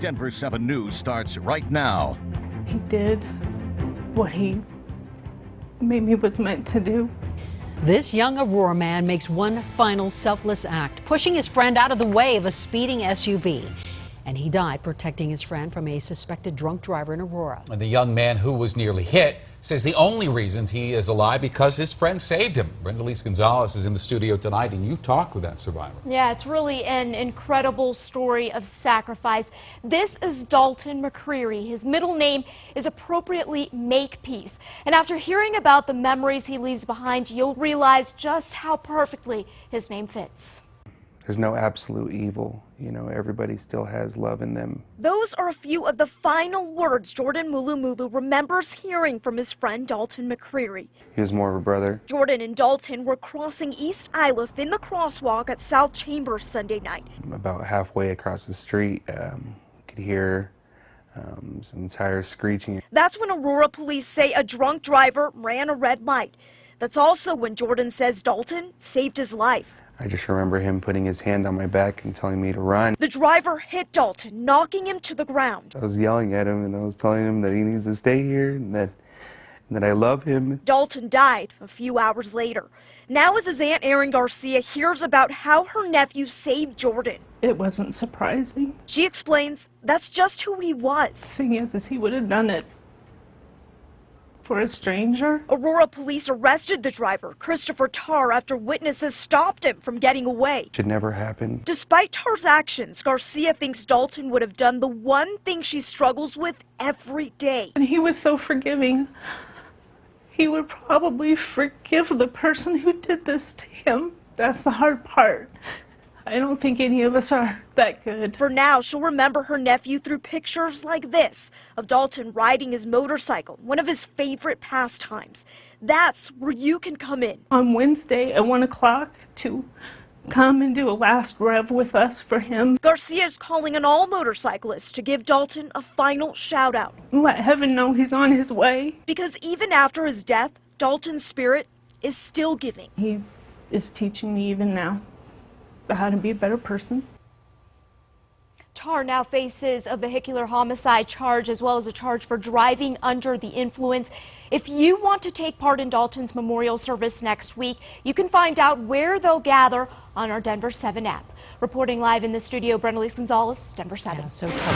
Denver 7 News starts right now. He did what he maybe was meant to do. This young Aurora man makes one final selfless act, pushing his friend out of the way of a speeding SUV. And he died protecting his friend from a suspected drunk driver in Aurora. And the young man who was nearly hit says the only reason he is alive because his friend saved him. Brendaliss Gonzalez is in the studio tonight, and you talked with that survivor. Yeah, it's really an incredible story of sacrifice. This is Dalton McCreary. His middle name is appropriately Makepeace. And after hearing about the memories he leaves behind, you'll realize just how perfectly his name fits. There's no absolute evil. You know, everybody still has love in them. Those are a few of the final words Jordan Mulumulu remembers hearing from his friend Dalton McCreary. He was more of a brother. Jordan and Dalton were crossing East Iliff in the crosswalk at South Chambers Sunday night. About halfway across the street, you could hear some tires screeching. That's when Aurora police say a drunk driver ran a red light. That's also when Jordan says Dalton saved his life. I just remember him putting his hand on my back and telling me to run. The driver hit Dalton, knocking him to the ground. I was yelling at him and I was telling him that he needs to stay here and that I love him. Dalton died a few hours later. Now as his Aunt Erin Garcia hears about how her nephew saved Jordan. It wasn't surprising. She explains that's just who he was. The thing is he would have done it for a stranger. Aurora police arrested the driver, Christopher Tarr, after witnesses stopped him from getting away. It should never happen. Despite Tarr's actions, Garcia thinks Dalton would have done the one thing she struggles with every day. And he was so forgiving. He would probably forgive the person who did this to him. That's the hard part. I don't think any of us are that good. For now, she'll remember her nephew through pictures like this of Dalton riding his motorcycle, one of his favorite pastimes. That's where you can come in. On Wednesday at 1 o'clock to come and do a last rev with us for him. Garcia is calling on all motorcyclists to give Dalton a final shout out. Let heaven know he's on his way. Because even after his death, Dalton's spirit is still giving. He is teaching me even now how to be a better person. Tarr now faces a vehicular homicide charge as well as a charge for driving under the influence. If you want to take part in Dalton's memorial service next week, you can find out where they'll gather on our Denver 7 app. Reporting live in the studio, Brendaliss Gonzalez, Denver 7. Yeah, so tough.